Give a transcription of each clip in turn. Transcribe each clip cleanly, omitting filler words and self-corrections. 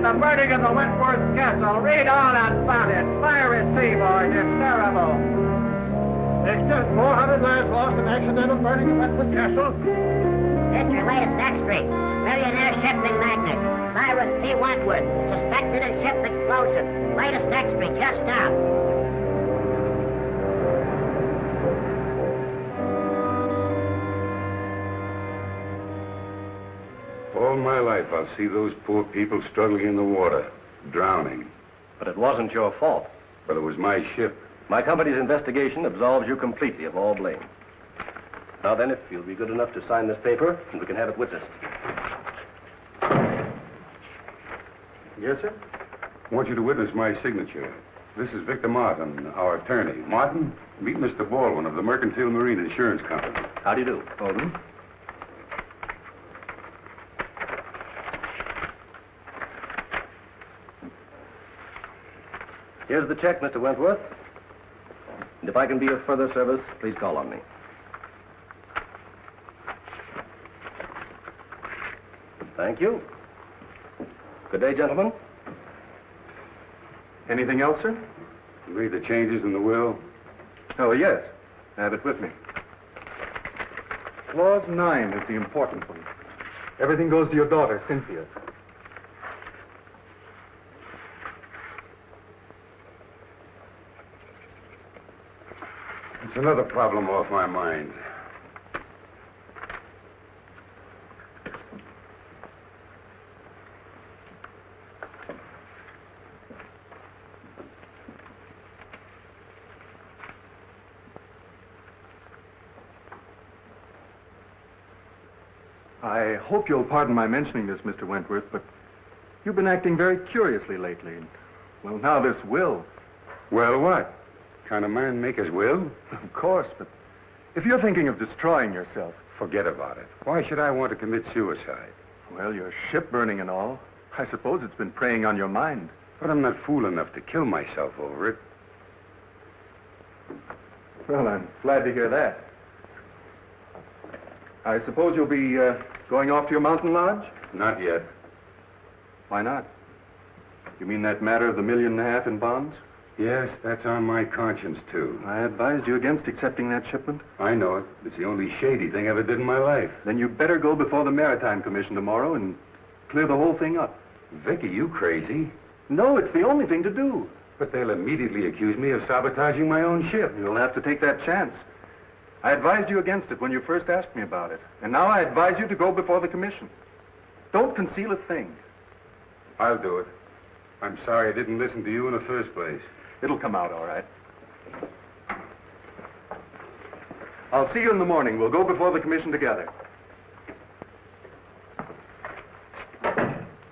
The burning of the Wentworth castle. Read on about it. Fire at sea, boys. It's terrible. Extra 400 lives lost in accidental burning of Wentworth castle. It's your latest extra. Millionaire shipping magnate, Cyrus P. Wentworth, suspected in ship explosion. Latest extra, just now. All my life, I'll see those poor people struggling in the water, drowning. But it wasn't your fault. But it was my ship. My company's investigation absolves you completely of all blame. Now then, if you'll be good enough to sign this paper, we can have it witnessed. Yes, sir? I want you to witness my signature. This is Victor Martin, our attorney. Martin, meet Mr. Baldwin of the Mercantile Marine Insurance Company. How do you do? Baldwin. Here's the check, Mr. Wentworth. And if I can be of further service, please call on me. Thank you. Good day, gentlemen. Anything else, sir? You made the changes in the will? Oh, yes. I have it with me. Clause 9 is the important one. Everything goes to your daughter, Cynthia. It's another problem off my mind. I hope you'll pardon my mentioning this, Mr. Wentworth, but you've been acting very curiously lately. Well, now this will. Well, what? Kind of man make his will? Of course, but if you're thinking of destroying yourself... Forget about it. Why should I want to commit suicide? Well, your ship burning and all. I suppose it's been preying on your mind. But I'm not fool enough to kill myself over it. Well, I'm glad to hear that. I suppose you'll be going off to your mountain lodge? Not yet. Why not? You mean that matter of the $1.5 million in bonds? Yes, that's on my conscience, too. I advised you against accepting that shipment. I know it. It's the only shady thing I ever did in my life. Then you better go before the Maritime Commission tomorrow and clear the whole thing up. Vicky, you crazy? No, it's the only thing to do. But they'll immediately accuse me of sabotaging my own ship. You'll have to take that chance. I advised you against it when you first asked me about it. And now I advise you to go before the commission. Don't conceal a thing. I'll do it. I'm sorry I didn't listen to you in the first place. It'll come out all right. I'll see you in the morning. We'll go before the commission together.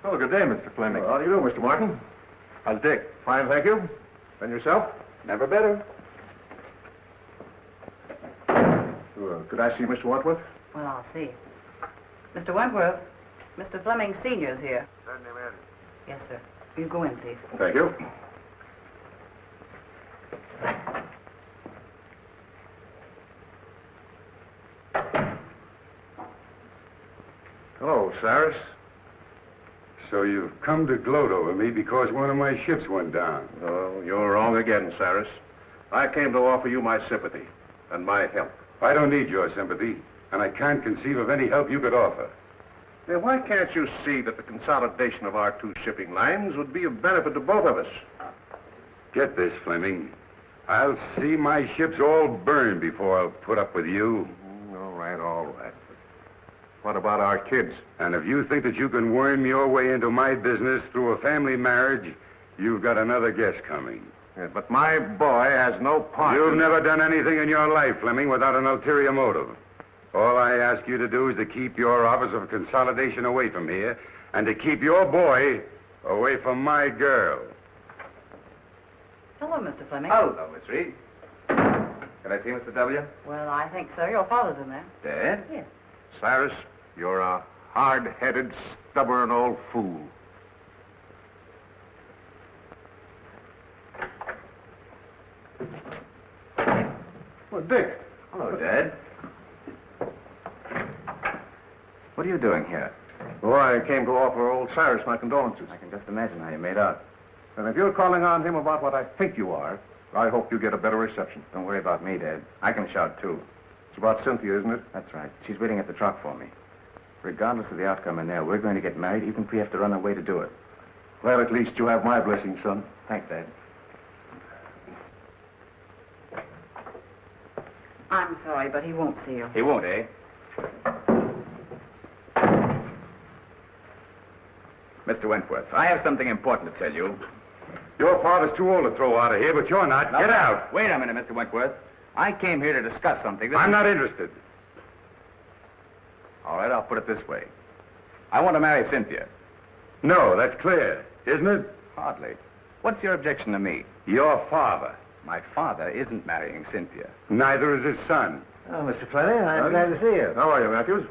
Oh, good day, Mr. Fleming. How do you do, Mr. Martin? How's Dick? Fine, thank you. And yourself? Never better. Could I see Mr. Wentworth? Well, I'll see. Mr. Wentworth, Mr. Fleming Sr.'s here. Send him in. Yes, sir. You go in, please. Thank you. Hello, Cyrus. So you've come to gloat over me because one of my ships went down. Oh, you're wrong again, Cyrus. I came to offer you my sympathy and my help. I don't need your sympathy, and I can't conceive of any help you could offer. Now, why can't you see that the consolidation of our two shipping lines would be of benefit to both of us? Get this, Fleming. I'll see my ships all burned before I'll put up with you. All right, all right. What about our kids? And if you think that you can worm your way into my business through a family marriage, you've got another guess coming. Yeah, but my boy has no part. You've never done anything in your life, Fleming, without an ulterior motive. All I ask you to do is to keep your office of consolidation away from here, and to keep your boy away from my girl. Hello, Mr. Fleming. Hello, Miss Reed. Can I see Mr. W? Well, I think so. Your father's in there. Dad? Yes. Cyrus, you're a hard-headed, stubborn old fool. Well, Dick. Hello, Dad. What are you doing here? Oh, I came to offer old Cyrus my condolences. I can just imagine how you made out. And if you're calling on him about what I think you are, I hope you get a better reception. Don't worry about me, Dad. I can shout, too. It's about Cynthia, isn't it? That's right. She's waiting at the truck for me. Regardless of the outcome in there, we're going to get married even if we have to run away to do it. Well, at least you have my blessing, son. Thanks, Dad. I'm sorry, but he won't see you. He won't, eh? Mr. Wentworth, I have something important to tell you. Your father's too old to throw out of here, but you're not. Get out. Wait a minute, Mr. Wentworth. I came here to discuss something. I'm not interested. All right, I'll put it this way. I want to marry Cynthia. No, that's clear, isn't it? Hardly. What's your objection to me? Your father. My father isn't marrying Cynthia. Neither is his son. Oh, Mr. Fleming, I'm glad to see you. How are you, Matthews?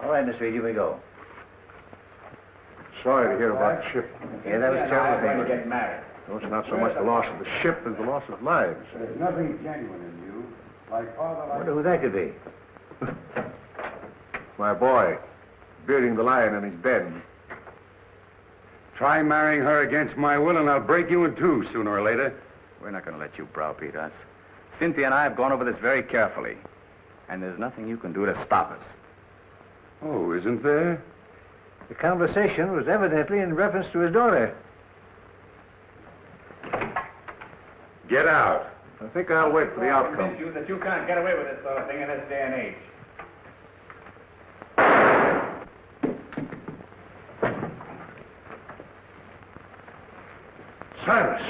All right, Miss Reed, you may go. Sorry to hear about the ship. Yeah, that was terrible. going to get married. No, it's not so much the loss of the ship as the loss of lives. There's nothing genuine in you. Like father, I wonder who that could be. My boy, bearding the lion in his bed. Try marrying her against my will, and I'll break you in two sooner or later. We're not going to let you browbeat us. Cynthia and I have gone over this very carefully. And there's nothing you can do to stop us. Oh, isn't there? The conversation was evidently in reference to his daughter. Get out. I think I'll wait for the outcome. You that you can't get away with this sort of thing in this day and age. Cyrus!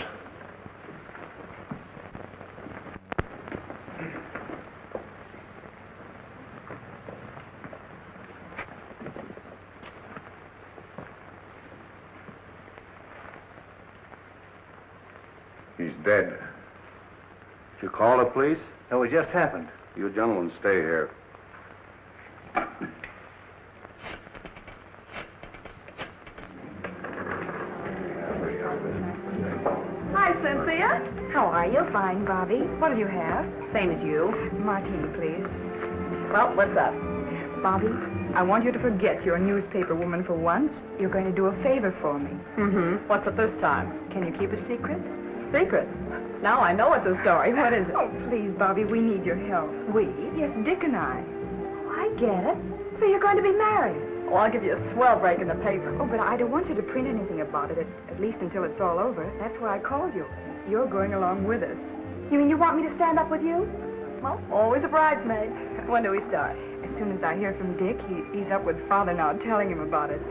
He's dead. Did you call the police? No, it just happened. You gentlemen stay here. Hi, Cynthia. How are you? Fine, Bobby. What do you have? Same as you. Martini, please. Well, what's up? Bobby, I want you to forget you're a newspaper woman for once. You're going to do a favor for me. Mm-hmm. What's it this time? Can you keep a secret? Secret. Now I know it's a story. What is it? Oh, please, Bobby, we need your help. We? Yes, Dick and I. Oh, I get it. So you're going to be married. Well, I'll give you a swell break in the paper. Oh, but I don't want you to print anything about it, at least until it's all over. That's why I called you. You're going along with us. You mean you want me to stand up with you? Well, always a bridesmaid. When do we start? As soon as I hear from Dick, he's up with Father now, telling him about it.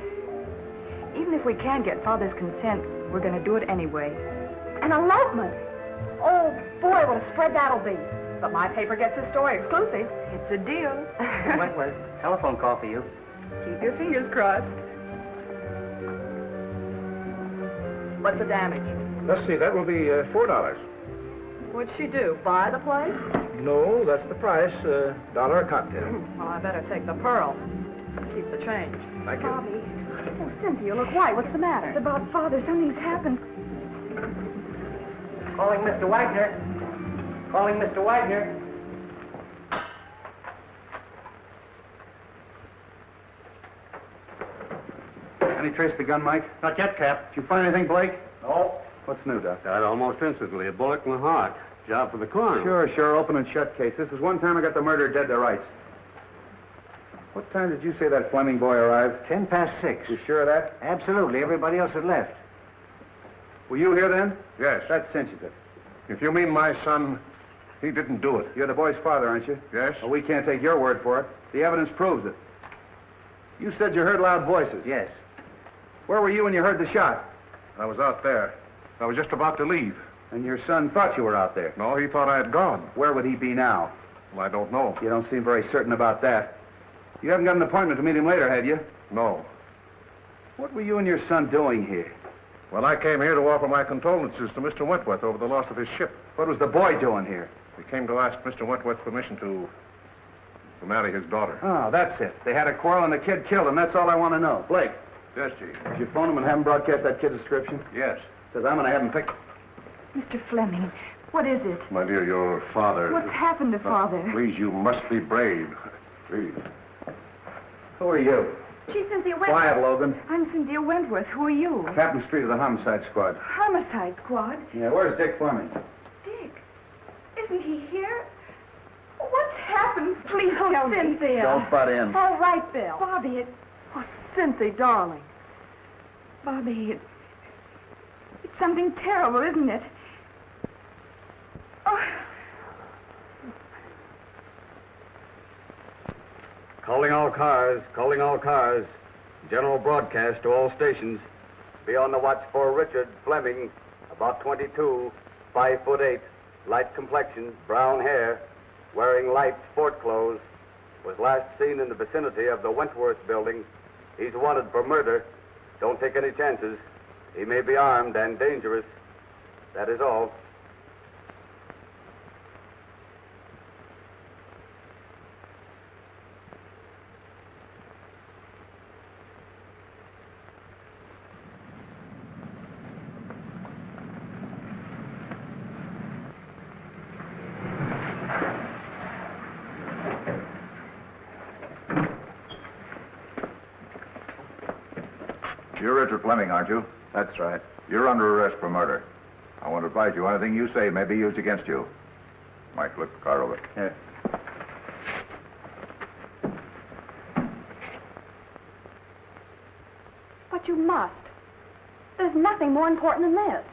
Even if we can't get Father's consent, we're going to do it anyway. An elopement. Oh, boy, what a spread that'll be. But my paper gets the story exclusive. It's a deal. Wentworth, telephone call for you. Keep your fingers crossed. What's the damage? Let's see, that will be $4. What'd she do? Buy the place? No, that's the price. $1 a cocktail. Well, I better take the pearl. Keep the change. Thank you. Bobby. Oh, Cynthia, look white. What's the matter? It's about Father. Something's happened. Calling Mr. Wagner. Calling Mr. Wagner. Any trace of the gun, Mike? Not yet, Cap. Did you find anything, Blake? No. What's new, Doc? Died almost instantly. A bullet in the heart. Job for the coroner. Sure. Open and shut case. This is one time I got the murderer dead to rights. What time did you say that Fleming boy arrived? 6:10. You sure of that? Absolutely. Everybody else had left. Were you here then? Yes. That cinches it. If you mean my son, he didn't do it. You're the boy's father, aren't you? Yes? Well, we can't take your word for it. The evidence proves it. You said you heard loud voices. Yes. Where were you when you heard the shot? I was out there. I was just about to leave. And your son thought you were out there. No, he thought I had gone. Where would he be now? Well, I don't know. You don't seem very certain about that. You haven't got an appointment to meet him later, have you? No. What were you and your son doing here? Well, I came here to offer my condolences to Mr. Wentworth over the loss of his ship. What was the boy doing here? He came to ask Mr. Wentworth's permission to marry his daughter. Oh, that's it. They had a quarrel and the kid killed him. That's all I want to know. Blake, Yes, Chief. did you phone him and have him broadcast that kid's description? Yes. Because I'm going to have him picked. Mr. Fleming, what is it? My dear, your father... What's happened to Father? Please, you must be brave. Please. Who are you? She's Cynthia Wentworth. Quiet, Logan. I'm Cynthia Wentworth. Who are you? Captain Street of the Homicide Squad. Homicide Squad. Yeah, where's Dick Fleming? Dick? Isn't he here? What's happened? Please tell me. Cynthia. Don't butt in. All right, Bill. Bobby, Oh, Cynthia, darling. Bobby, it's something terrible, isn't it? Oh. Calling all cars. General broadcast to all stations. Be on the watch for Richard Fleming, about 22, 5'8", light complexion, brown hair, wearing light sport clothes. Was last seen in the vicinity of the Wentworth building. He's wanted for murder. Don't take any chances. He may be armed and dangerous. That is all. You're Richard Fleming, aren't you? That's right. You're under arrest for murder. I want to advise you anything you say may be used against you. Mike, look the car over. Here. But you must. There's nothing more important than this.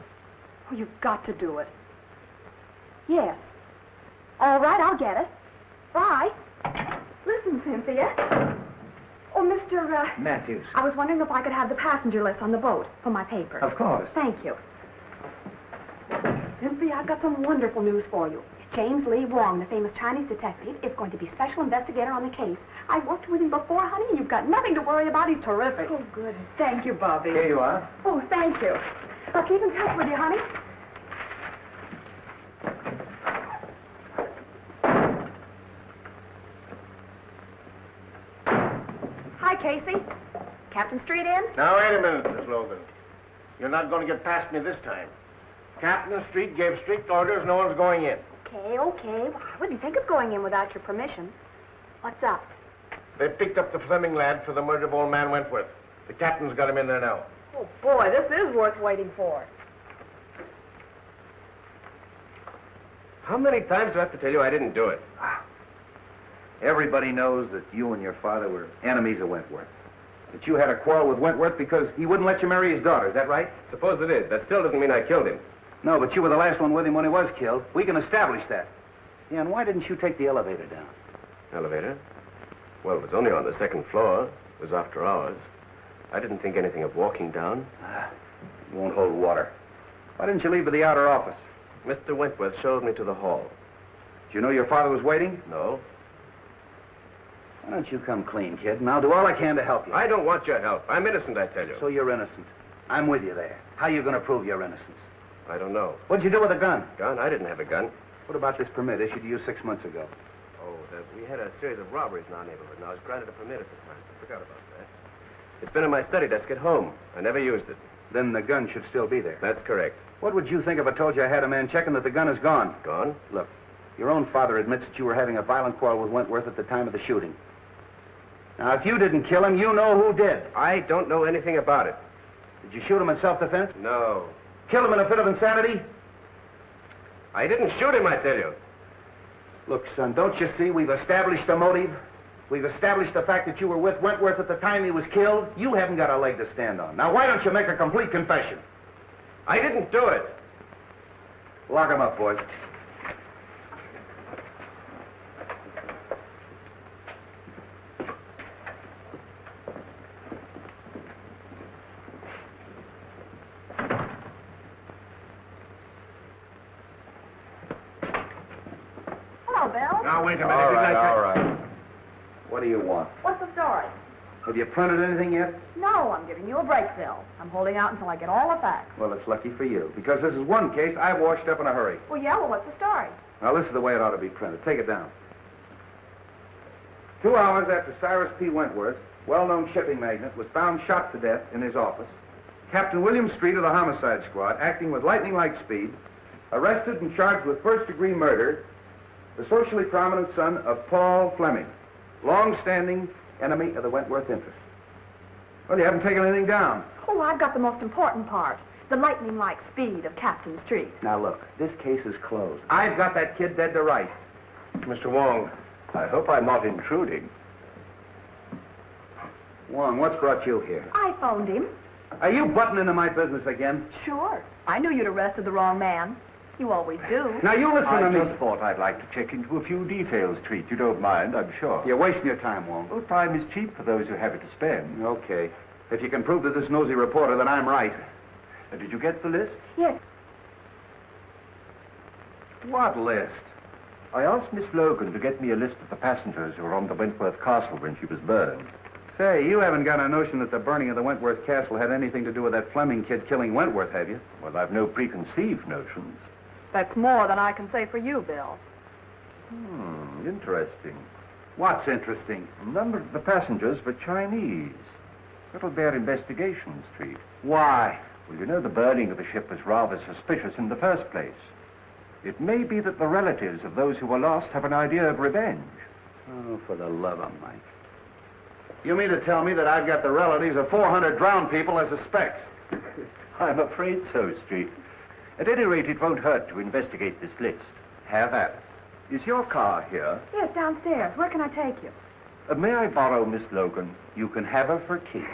Oh, you've got to do it. Yes. All right, I'll get it. Bye. Listen, Cynthia. Oh, Mr. Matthews. I was wondering if I could have the passenger list on the boat for my paper. Of course. Thank you. Cynthia, I've got some wonderful news for you. James Lee Wong, the famous Chinese detective, is going to be special investigator on the case. I worked with him before, honey, and you've got nothing to worry about. He's terrific. Oh, good. Thank you, Bobby. Here you are. Oh, thank you. I'll keep in touch with you, honey. Hi, Casey. Captain Street in? Now, wait a minute, Miss Logan. You're not going to get past me this time. Captain Street gave strict orders no one's going in. Okay. Well, I wouldn't think of going in without your permission. What's up? They picked up the Fleming lad for the murder of old man Wentworth. The captain's got him in there now. Oh, boy, this is worth waiting for. How many times do I have to tell you I didn't do it? Everybody knows that you and your father were enemies of Wentworth. That you had a quarrel with Wentworth because he wouldn't let you marry his daughter. Is that right? Suppose it is. That still doesn't mean I killed him. No, but you were the last one with him when he was killed. We can establish that. Yeah, and why didn't you take the elevator down? Elevator? Well, it was only on the second floor. It was after hours. I didn't think anything of walking down. It won't hold water. Why didn't you leave for the outer office? Mr. Wentworth showed me to the hall. Did you know your father was waiting? No. Why don't you come clean, kid, and I'll do all I can to help you. I don't want your help. I'm innocent, I tell you. So you're innocent. I'm with you there. How are you going to prove your innocence? I don't know. What'd you do with the gun? Gun? I didn't have a gun. What about this permit issued to you 6 months ago? Oh, we had a series of robberies in our neighborhood, and I was granted a permit at the time. I forgot about that. It's been in my study desk at home. I never used it. Then the gun should still be there. That's correct. What would you think if I told you I had a man checking that the gun is gone? Gone? Look, your own father admits that you were having a violent quarrel with Wentworth at the time of the shooting. Now, if you didn't kill him, you know who did. I don't know anything about it. Did you shoot him in self-defense? No. Kill him in a fit of insanity? I didn't shoot him, I tell you. Look, son, don't you see we've established a motive? We've established the fact that you were with Wentworth at the time he was killed. You haven't got a leg to stand on. Now, why don't you make a complete confession? I didn't do it. Lock him up, boys. Hello, Bill. Now, wait a minute. All Didn't I right, tell- all right. What do you want? What's the story? Have you printed anything yet? No, I'm giving you a break, Bill. I'm holding out until I get all the facts. Well, it's lucky for you, because this is one case I washed up in a hurry. Well, yeah, well, what's the story? Now, this is the way it ought to be printed. Take it down. 2 hours after Cyrus P. Wentworth, well-known shipping magnate, was found shot to death in his office, Captain William Street of the Homicide Squad, acting with lightning-like speed, arrested and charged with first-degree murder the socially prominent son of Paul Fleming, long-standing enemy of the Wentworth interest. Well, you haven't taken anything down. Oh, I've got the most important part. The lightning-like speed of Captain Street. Now, look, this case is closed. I've got that kid dead to rights. Mr. Wong, I hope I'm not intruding. Wong, what's brought you here? I phoned him. Are you butting into my business again? Sure. I knew you'd arrested the wrong man. You always do. Now, you listen to me. Thought I'd like to check into a few details, Treat. You don't mind, I'm sure. You're wasting your time, Wong. Well, time is cheap for those who have it to spend. Okay. If you can prove to this nosy reporter that I'm right. Did you get the list? Yes. What list? I asked Miss Logan to get me a list of the passengers who were on the Wentworth Castle when she was burned. Say, you haven't got a notion that the burning of the Wentworth Castle had anything to do with that Fleming kid killing Wentworth, have you? Well, I've no preconceived notions. That's more than I can say for you, Bill. Interesting. What's interesting? A number of the passengers were Chinese. That'll bear investigation, Street. Why? Well, you know the burning of the ship was rather suspicious in the first place. It may be that the relatives of those who were lost have an idea of revenge. Oh, for the love of Mike. You mean to tell me that I've got the relatives of 400 drowned people as suspects? I'm afraid so, Street. At any rate, it won't hurt to investigate this list. Have at it. Is your car here? Yes, downstairs. Where can I take you? May I borrow Miss Logan? You can have her for keeps.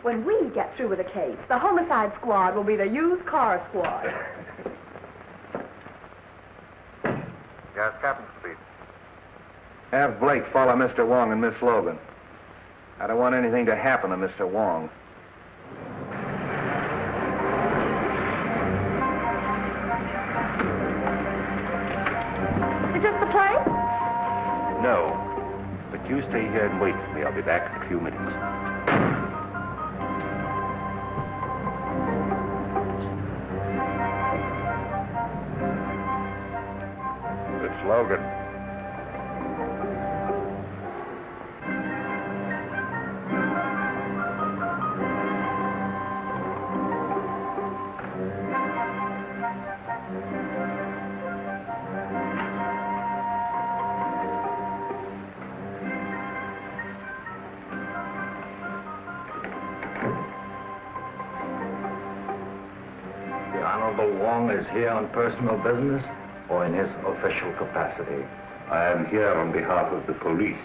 When we get through with the case, the homicide squad will be the used car squad. Yes, Captain Street. Have Blake follow Mr. Wong and Miss Logan. I don't want anything to happen to Mr. Wong. Is this the place? No. But you stay here and wait for me. I'll be back in a few minutes. It's Logan. The Honorable Wong is here on personal business or in his official capacity? I am here on behalf of the police.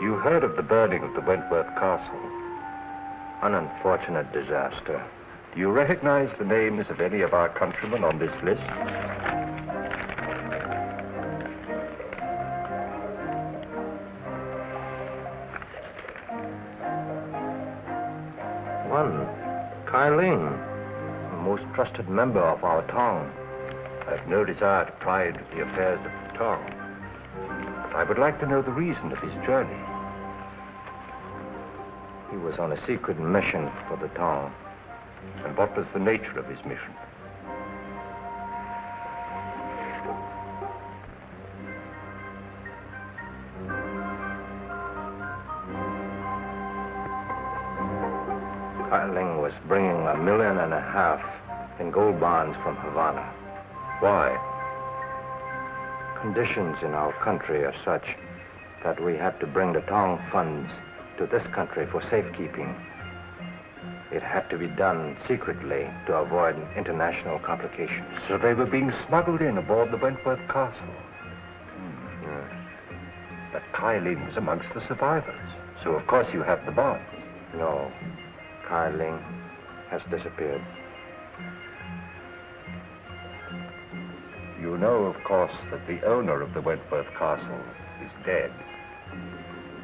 You heard of the burning of the Wentworth Castle. An unfortunate disaster. Do you recognize the names of any of our countrymen on this list? Fun. Kai Ling, the most trusted member of our Tong. I have no desire to pry into the affairs of the Tong. But I would like to know the reason of his journey. He was on a secret mission for the Tong. And what was the nature of his mission? Kai Ling was bringing $1.5 million in gold bonds from Havana. Why? Conditions in our country are such that we had to bring the Tong funds to this country for safekeeping. It had to be done secretly to avoid international complications. So they were being smuggled in aboard the Wentworth Castle. Yes. But Kai Ling was amongst the survivors. So of course you have the bond. No. Kai Ling has disappeared. You know, of course, that the owner of the Wentworth Castle is dead.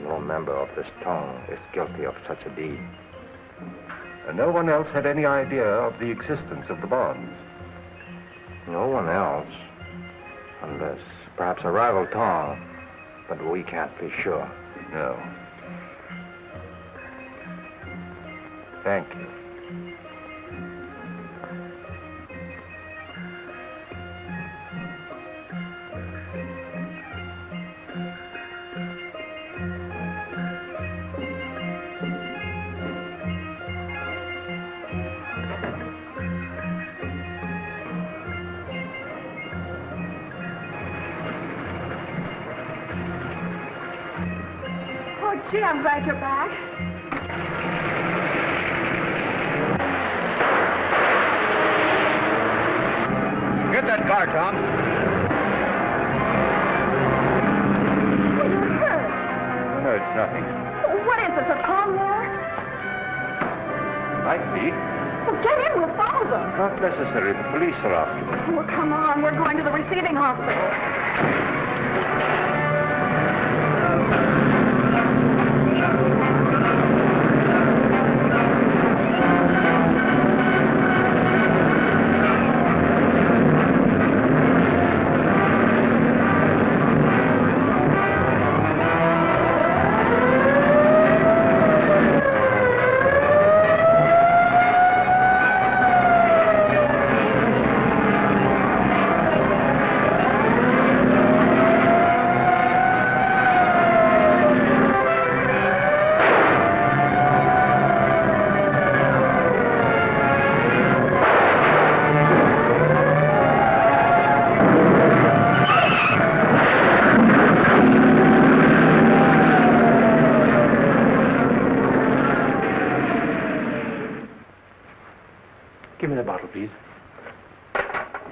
No member of this Tong is guilty of such a deed. And no one else had any idea of the existence of the bonds. No one else, unless perhaps a rival Tong, but we can't be sure. No. Thank you. Oh, gee, I'm glad you're back. Get that car, Tom. Well, you're hurt. No, it's nothing. Well, what is this, a Tong war? Might be. Well, get in, we'll follow them. Not necessary. The police are after them. Well, come on, we're going to the receiving hospital. Give me the bottle, please.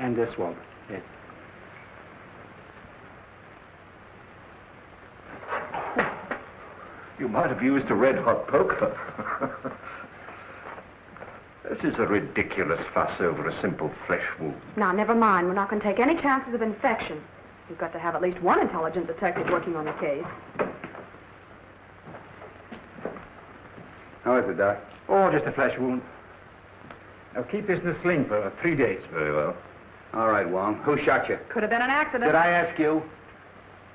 And this one. Yes. You might have used a red-hot poker. This is a ridiculous fuss over a simple flesh wound. Now, never mind. We're not going to take any chances of infection. We've got to have at least one intelligent detective working on the case. How is it, Doc? Oh, just a flesh wound. Now, keep this in the sling for 3 days. Very well. All right, Wong. Who shot you? Could have been an accident. Did I ask you?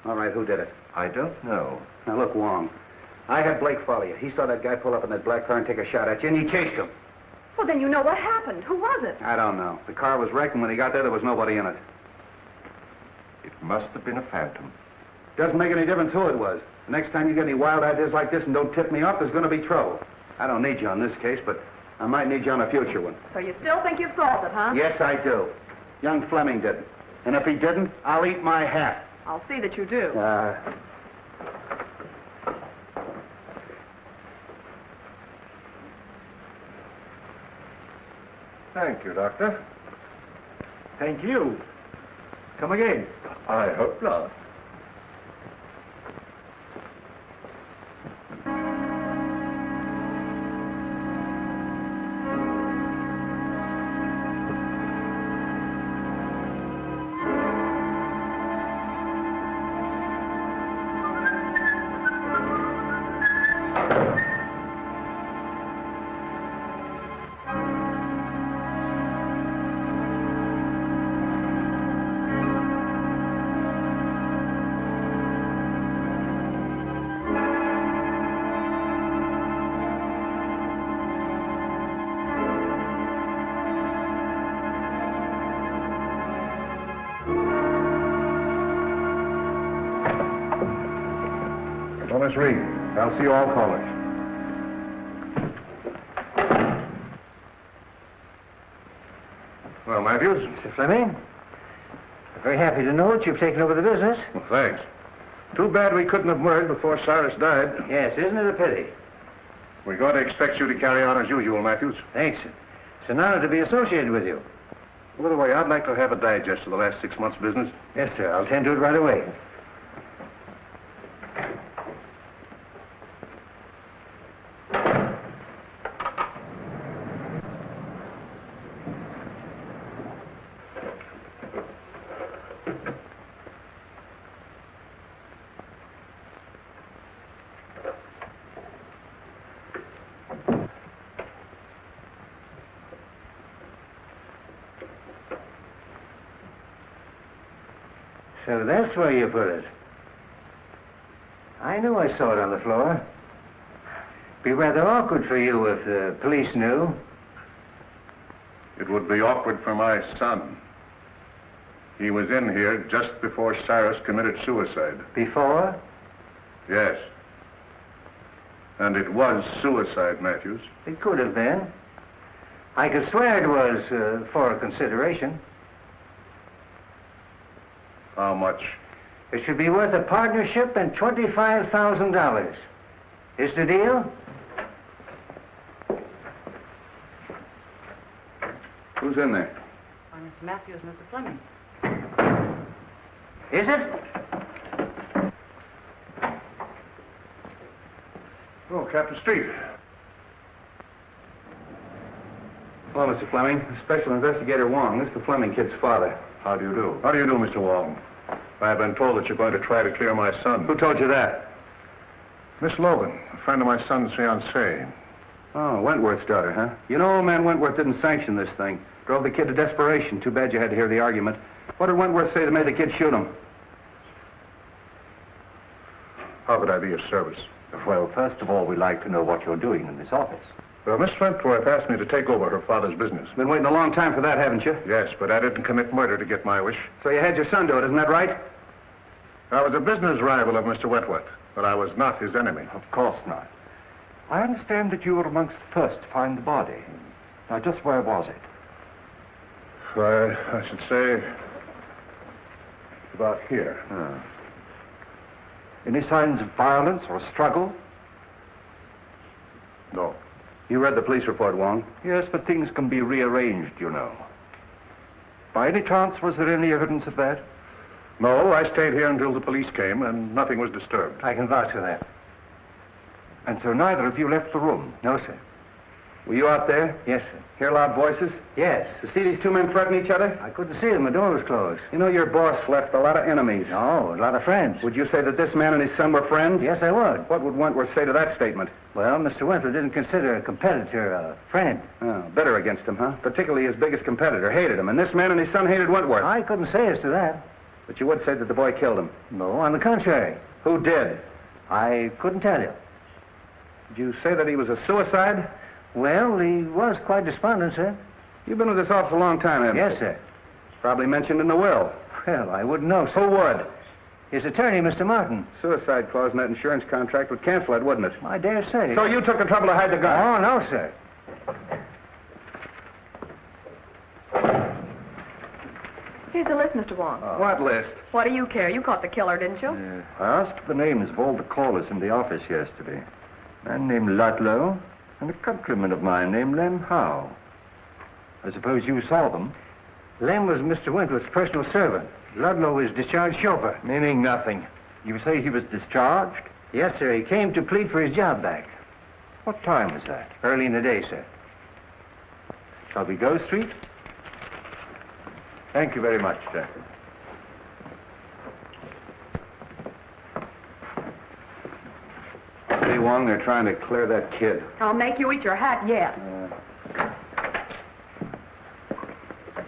All right, who did it? I don't know. Now, look, Wong. I had Blake follow you. He saw that guy pull up in that black car and take a shot at you, and he chased him. Well, then you know what happened. Who was it? I don't know. The car was wrecked, and when he got there was nobody in it. It must have been a phantom. Doesn't make any difference who it was. The next time you get any wild ideas like this and don't tip me off, there's going to be trouble. I don't need you on this case, but I might need you on a future one. So you still think you've solved it, huh? Yes, I do. Young Fleming didn't. And if he didn't, I'll eat my hat. I'll see that you do. Thank you, Doctor. Thank you. Come again. I hope not. So, Miss Reed, I'll see you all callers. Well, Matthews? Mr. Fleming, I'm very happy to know that you've taken over the business. Well, thanks. Too bad we couldn't have merged before Cyrus died. Yes, isn't it a pity? We're going to expect you to carry on as usual, Matthews. Thanks. It's an honor to be associated with you. By the way, I'd like to have a digest of the last 6 months' business. Yes, sir. I'll tend to it right away. So that's where you put it. I knew I saw it on the floor. Be rather awkward for you if the police knew. It would be awkward for my son. He was in here just before Cyrus committed suicide. Before? Yes. And it was suicide, Matthews. It could have been. I could swear it was for a consideration. How much? It should be worth a partnership and $25,000. Is the deal? Who's in there? Why, Mr. Matthews, Mr. Fleming. Is it? Oh, Captain Street. Hello, Mr. Fleming. Special Investigator Wong. This is the Fleming kid's father. How do you do? How do you do, Mr. Wong? I've been told that you're going to try to clear my son. Who told you that? Miss Logan, a friend of my son's fiancée. Oh, Wentworth's daughter, huh? You know, old man Wentworth didn't sanction this thing. Drove the kid to desperation. Too bad you had to hear the argument. What did Wentworth say that made the kid shoot him? How could I be of service? Well, first of all, we'd like to know what you're doing in this office. Well, Miss Wentworth asked me to take over her father's business. Been waiting a long time for that, haven't you? Yes, but I didn't commit murder to get my wish. So you had your son do it, isn't that right? I was a business rival of Mr. Wentworth, but I was not his enemy. Of course not. I understand that you were amongst the first to find the body. Now, just where was it? I should say about here. Any signs of violence or struggle? No. You read the police report, Wong? Yes, but things can be rearranged, you know. By any chance, was there any evidence of that? No, I stayed here until the police came, and nothing was disturbed. I can vouch for that. And so neither of you left the room? No, sir. Were you out there? Yes, sir. Hear loud voices? Yes. To see these two men threaten each other? I couldn't see them. The door was closed. You know, your boss left a lot of enemies. Oh, a lot of friends. Would you say that this man and his son were friends? Yes, I would. What would Wentworth say to that statement? Well, Mr. Wentworth didn't consider a competitor a friend. Oh, bitter against him, huh? Particularly his biggest competitor. Hated him. And this man and his son hated Wentworth. I couldn't say as to that. But you would say that the boy killed him. No, on the contrary. Who did? I couldn't tell you. Did you say that he was a suicide? Well, he was quite despondent, sir. You've been with this office a long time, haven't you? Yes, sir. It's probably mentioned in the will. Well, I wouldn't know, sir. Who would? His attorney, Mr. Martin. Suicide clause in that insurance contract would cancel it, wouldn't it? I dare say. So you took the trouble to hide the gun? Oh, no, sir. Here's the list, Mr. Wong. What list? What do you care? You caught the killer, didn't you? I asked the names of all the callers in the office yesterday. A man named Ludlow and a countryman of mine named Lem Howe. I suppose you saw them. Lem was Mr. Wentworth's personal servant. Ludlow was discharged chauffeur. Meaning nothing. You say he was discharged? Yes, sir. He came to plead for his job back. What time was that? Early in the day, sir. Shall we go, Street? Thank you very much, sir. See, Wong, they're trying to clear that kid. I'll make you eat your hat yet.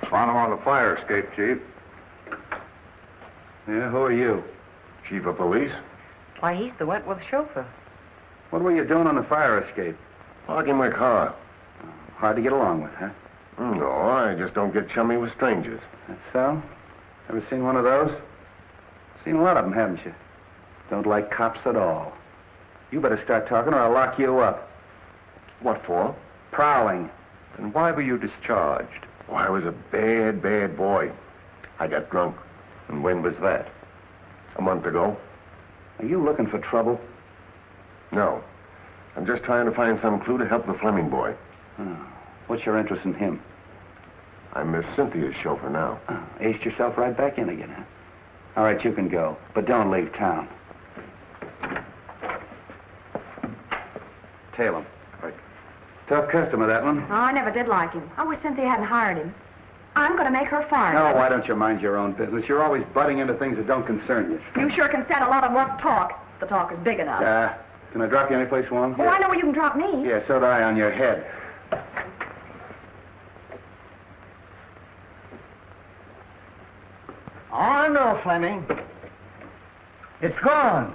Found him on the fire escape, Chief. Yeah, who are you? Chief of police? Why, he's the Wentworth chauffeur. What were you doing on the fire escape? Parking my car. Hard to get along with, huh? No, I just don't get chummy with strangers. That's so? Ever seen one of those? Seen a lot of them, haven't you? Don't like cops at all. You better start talking or I'll lock you up. What for? Prowling. And why were you discharged? Oh, I was a bad, bad boy. I got drunk. And when was that? A month ago. Are you looking for trouble? No. I'm just trying to find some clue to help the Fleming boy. What's your interest in him? I'm Miss Cynthia's chauffeur now. Aced yourself right back in again, huh? All right, you can go, but don't leave town. Tail him. Right. Tough customer, that one. Oh, I never did like him. I wish Cynthia hadn't hired him. I'm going to make her fire No, him. why don't you mind your own business? You're always butting into things that don't concern you. You sure can stand a lot of rough talk. The talk is big enough. Can I drop you anyplace, Wong? Oh, I know where you can drop me. Yeah, so do I on your head. Oh, no, Fleming. It's gone.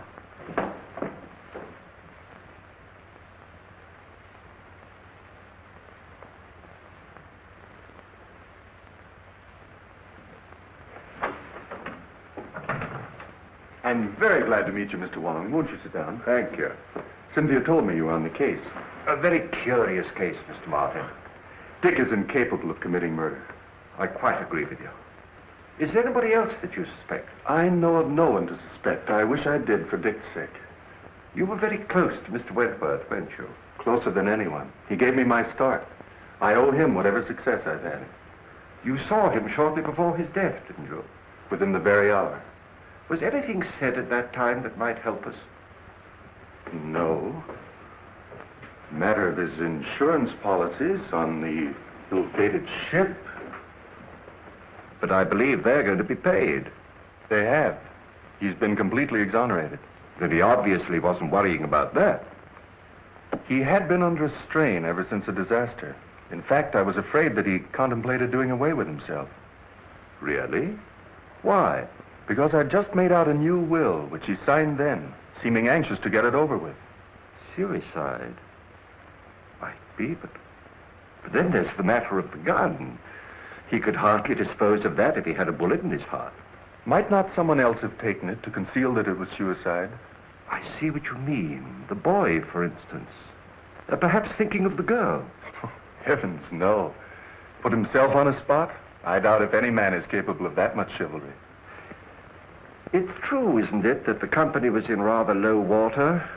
I'm very glad to meet you, Mr. Wong. Won't you sit down? Thank you. Cynthia told me you were on the case. A very curious case, Mr. Martin. Dick is incapable of committing murder. I quite agree with you. Is there anybody else that you suspect? I know of no one to suspect. I wish I did for Dick's sake. You were very close to Mr. Wentworth, weren't you? Closer than anyone. He gave me my start. I owe him whatever success I've had. You saw him shortly before his death, didn't you? Within the very hour. Was anything said at that time that might help us? No. Matter of his insurance policies on the ill-fated ship. But I believe they're going to be paid. They have. He's been completely exonerated. Then he obviously wasn't worrying about that. He had been under a strain ever since the disaster. In fact, I was afraid that he contemplated doing away with himself. Really? Why? Because I'd just made out a new will, which he signed then, seeming anxious to get it over with. Suicide? Might be, but then there's the matter of the gun. He could hardly dispose of that if he had a bullet in his heart. Might not someone else have taken it to conceal that it was suicide? I see what you mean. The boy, for instance. Perhaps thinking of the girl. Heavens, no. Put himself on a spot? I doubt if any man is capable of that much chivalry. It's true, isn't it, that the company was in rather low water,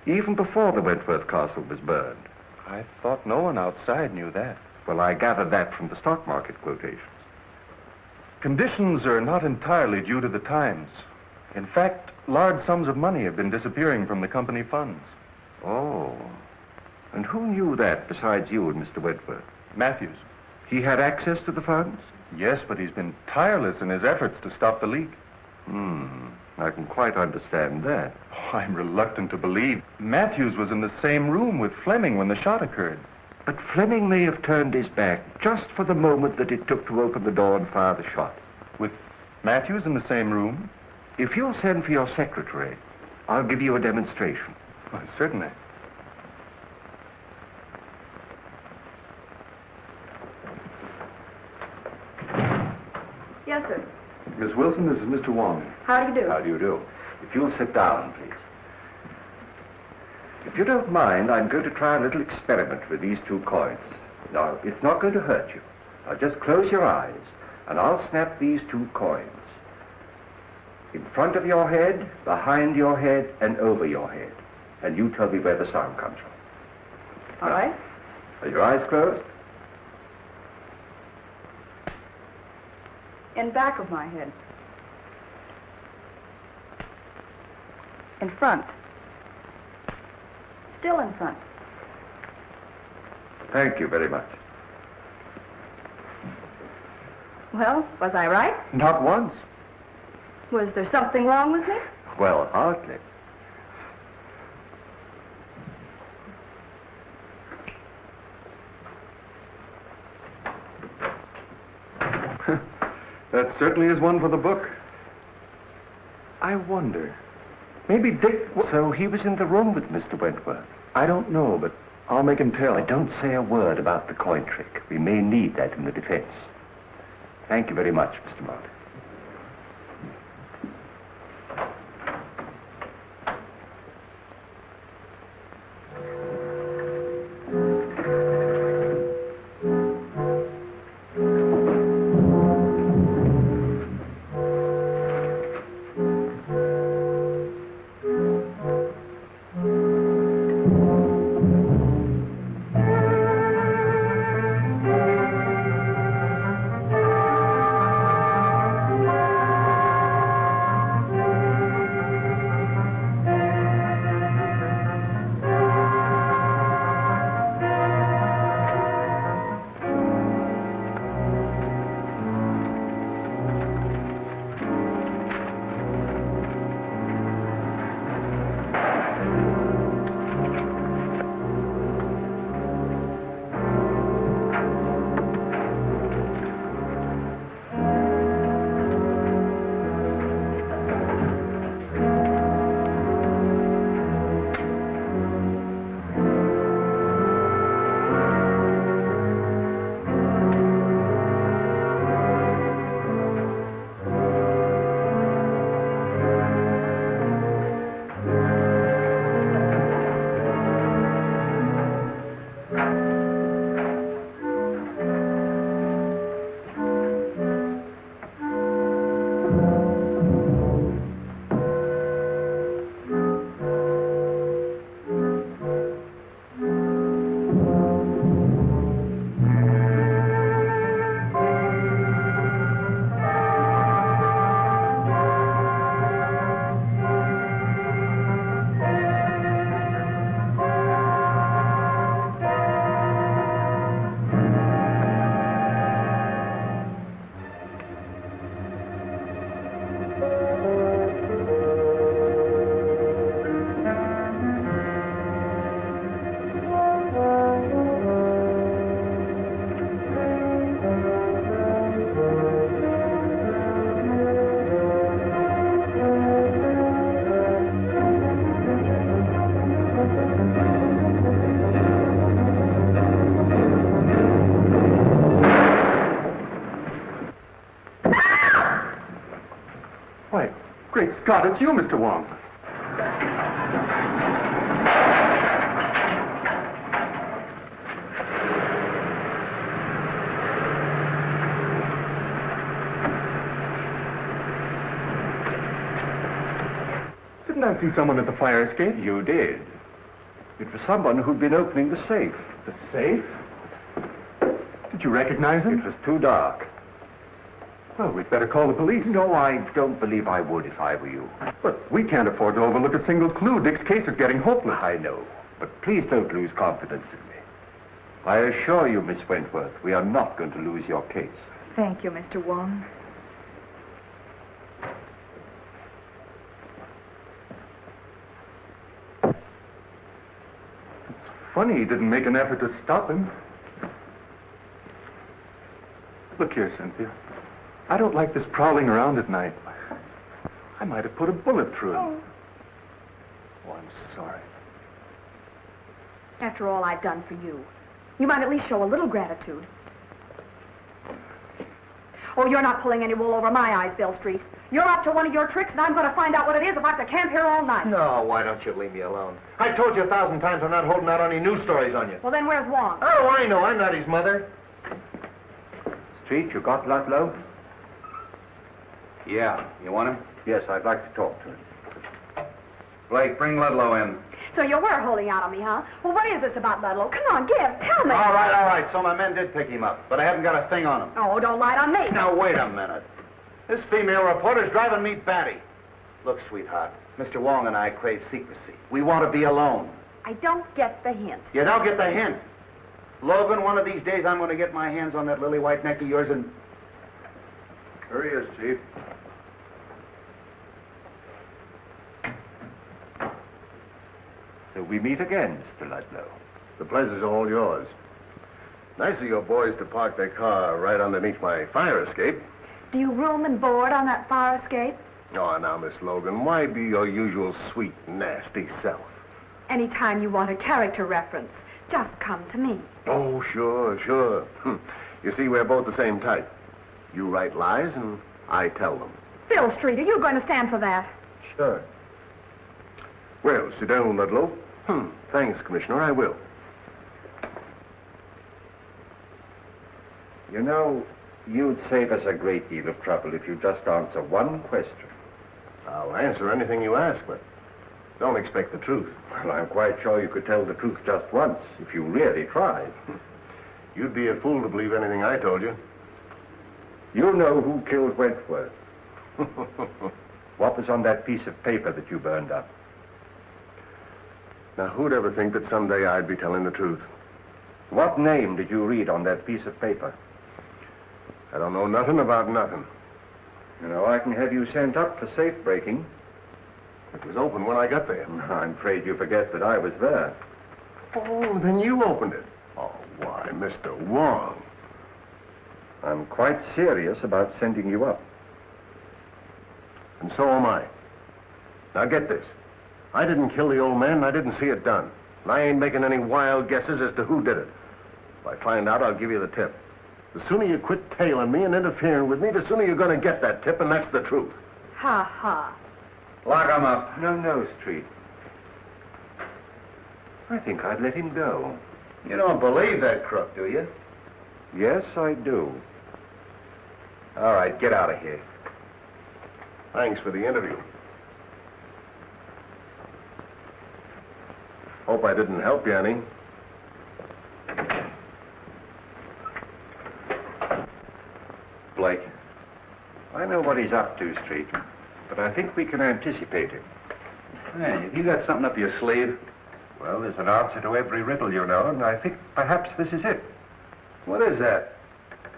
even before the Wentworth castle was burned? I thought no one outside knew that. Well, I gathered that from the stock market quotations. Conditions are not entirely due to the times. In fact, large sums of money have been disappearing from the company funds. Oh. And who knew that besides you and Mr. Wentworth? Matthews. He had access to the funds? Yes, but he's been tireless in his efforts to stop the leak. I can quite understand that. Oh, I'm reluctant to believe. Matthews was in the same room with Fleming when the shot occurred. But Fleming may have turned his back just for the moment that it took to open the door and fire the shot. With Matthews in the same room? If you'll send for your secretary, I'll give you a demonstration. Oh, certainly. Yes, sir. Miss Wilson, this is Mr. Wong. How do you do? How do you do? If you'll sit down, please. If you don't mind, I'm going to try a little experiment with these two coins. Now, it's not going to hurt you. Now, just close your eyes, and I'll snap these two coins. In front of your head, behind your head, and over your head. And you tell me where the sound comes from. All right. Are your eyes closed? In back of my head. In front. Still in front. Thank you very much. Well, was I right? Not once. Was there something wrong with me? Well, hardly. That certainly is one for the book. I wonder. Maybe Dick... So he was in the room with Mr. Wentworth? I don't know, but I'll make him tell. But don't say a word about the coin trick. We may need that in the defense. Thank you very much, Mr. Martin. Scott, it's you, Mr. Wong. Didn't I see someone at the fire escape? You did. It was someone who'd been opening the safe. The safe? Did you recognize him? It was too dark. Well, we'd better call the police. No, I don't believe I would if I were you. But we can't afford to overlook a single clue. Dick's case is getting hopeless. I know, but please don't lose confidence in me. I assure you, Miss Wentworth, we are not going to lose your case. Thank you, Mr. Wong. Funny he didn't make an effort to stop him. Look here, Cynthia. I don't like this prowling around at night. I might have put a bullet through him. Oh, I'm sorry. After all I've done for you, you might at least show a little gratitude. Oh, you're not pulling any wool over my eyes, Bill Street. You're up to one of your tricks, and I'm going to find out what it is if I have to camp here all night. No, why don't you leave me alone? I told you 1,000 times I'm not holding out any news stories on you. Well, then where's Wong? Oh, I know. I'm not his mother. Street, you got Ludlow? Yeah. You want him? Yes, I'd like to talk to him. Blake, bring Ludlow in. So you were holding out on me, huh? Well, what is this about Ludlow? Come on, tell me. All right. So my men did pick him up, but I haven't got a thing on him. Oh, don't lie on me. Now, wait a minute. This female reporter's driving me batty. Look, sweetheart, Mr. Wong and I crave secrecy. We want to be alone. I don't get the hint. You don't get the hint. Logan, one of these days I'm going to get my hands on that lily white neck of yours and... Here he is, Chief. So we meet again, Mr. Ludlow. The pleasure's all yours. Nice of your boys to park their car right underneath my fire escape. Do you room and board on that fire escape? Oh, now, Miss Logan, why be your usual sweet, nasty self? Anytime you want a character reference, just come to me. Oh, sure. You see, we're both the same type. You write lies, and I tell them. Bill Street, are you going to stand for that? Sure. Well, sit down, Ludlow. Thanks, Commissioner, I will. You know, you'd save us a great deal of trouble if you just answer one question. I'll answer anything you ask, but don't expect the truth. Well, I'm quite sure you could tell the truth just once, if you really tried. You'd be a fool to believe anything I told you. You know who killed Wentworth. What was on that piece of paper that you burned up? Now, who'd ever think that someday I'd be telling the truth? What name did you read on that piece of paper? I don't know nothing about nothing. You know, I can have you sent up for safe breaking. It was open when I got there. I'm afraid you forget that I was there. Oh, then you opened it. Oh, why, Mr. Wong. I'm quite serious about sending you up. And so am I. Now get this. I didn't kill the old man, and I didn't see it done. And I ain't making any wild guesses as to who did it. If I find out, I'll give you the tip. The sooner you quit tailing me and interfering with me, the sooner you're going to get that tip, and that's the truth. Ha, ha. Lock him up. No, Street. I think I'd let him go. You don't believe that crook, do you? Yes, I do. All right, get out of here. Thanks for the interview. Hope I didn't help you any. Blake, I know what he's up to, Street, but I think we can anticipate him. Hey, have you got something up your sleeve? Well, there's an answer to every riddle, you know, and I think perhaps this is it. What is that?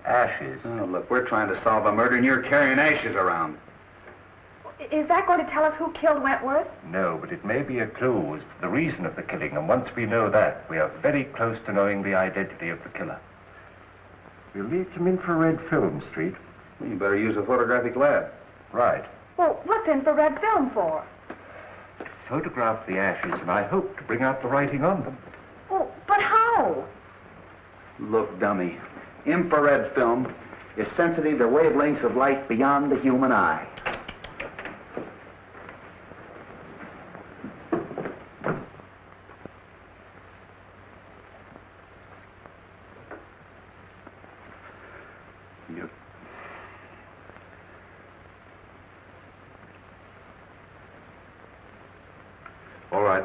Ashes. Oh, look, we're trying to solve a murder, and you're carrying ashes around. Is that going to tell us who killed Wentworth? No, but it may be a clue as to the reason of the killing, and once we know that, we are very close to knowing the identity of the killer. We'll need some infrared film, Street. Well, you better use a photographic lab. Right. Well, what's infrared film for? Photograph the ashes, and I hope to bring out the writing on them. Oh, but how? Look, dummy, infrared film is sensitive to wavelengths of light beyond the human eye. All right.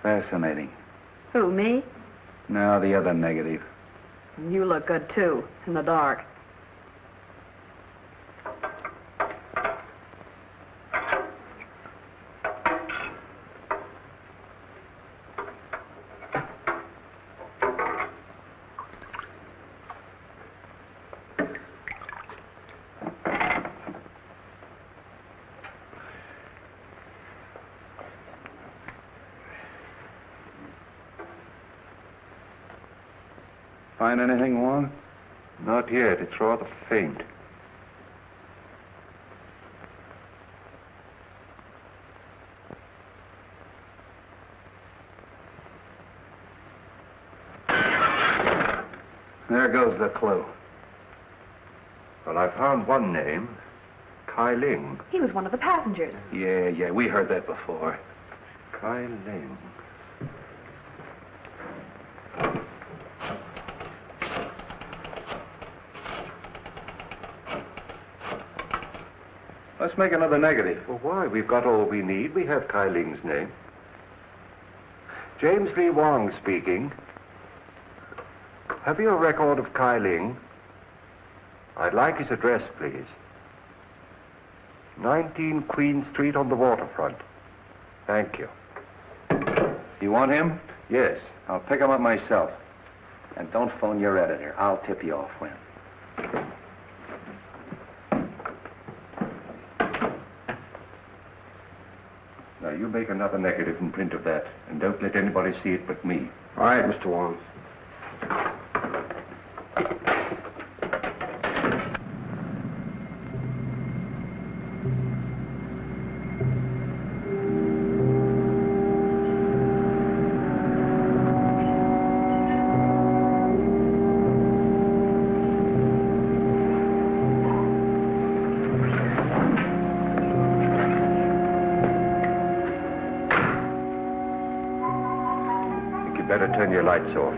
Fascinating. Who, me? No, the other negative. You look good, too, in the dark. Find anything, Wong? Not yet. It's rather faint. There goes the clue. Well, I found one name. Kai Ling. He was one of the passengers. Yeah, we heard that before. Kai Ling. Let's make another negative. Well, why? We've got all we need. We have Kai Ling's name. James Lee Wong speaking. Have you a record of Kai Ling? I'd like his address, please. 19 Queen Street on the waterfront. Thank you. You want him? Yes. I'll pick him up myself. And don't phone your editor. I'll tip you off when. Now, you make another negative and print of that, and don't let anybody see it but me. All right, Mr. Wong. Better turn your lights off.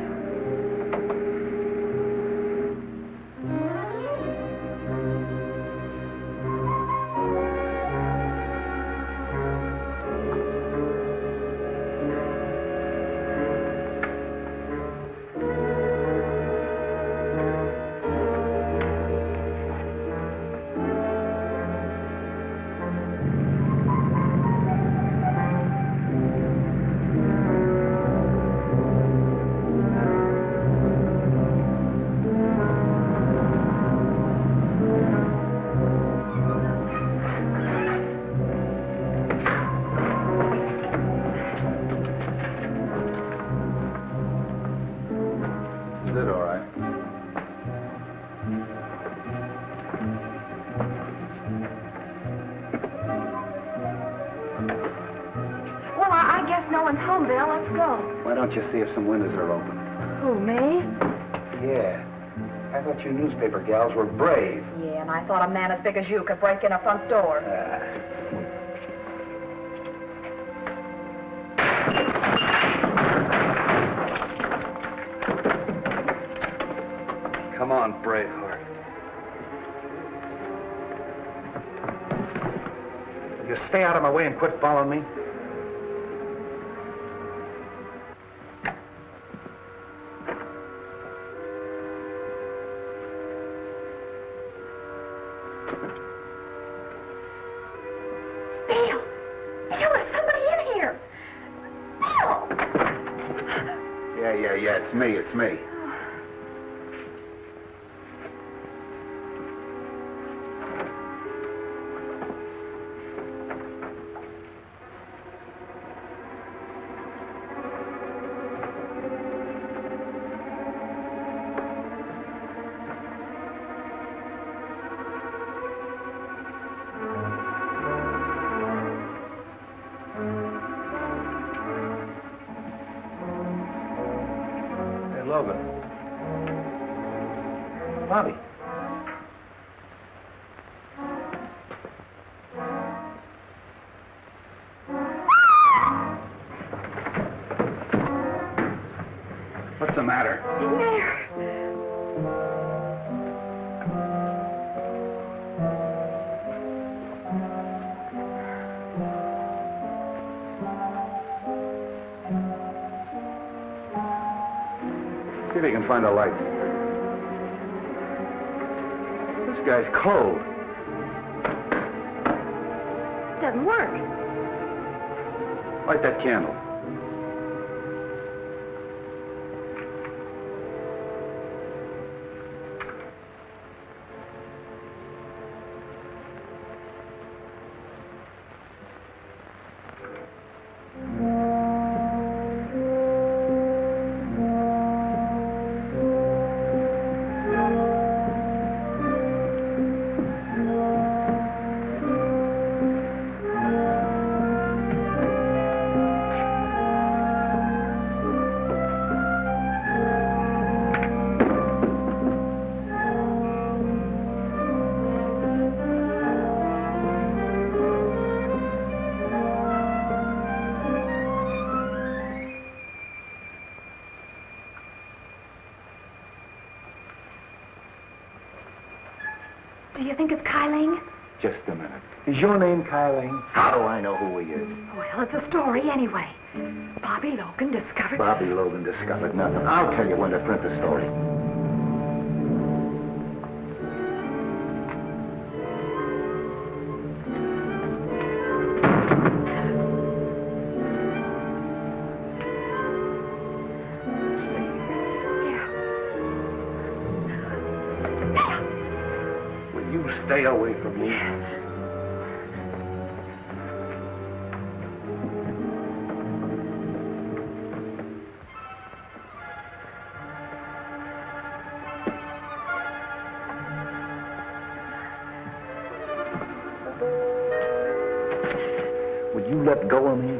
Why don't you see if some windows are open? Who, me? Yeah. I thought you newspaper gals were brave. Yeah, and I thought a man as big as you could break in a front door. Come on, Braveheart. You stay out of my way and quit following me. It's me. Logan. Bobby. What's the matter? See if you can find a light. This guy's cold. Doesn't work. Light that candle. Do you think it's Kyling? Just a minute. Is your name Kyling? How do I know who he is? Well, it's a story anyway. Bobby Logan discovered... Bobby Logan discovered nothing. I'll tell you when to print the story. Stay away from me. Would you let go of me?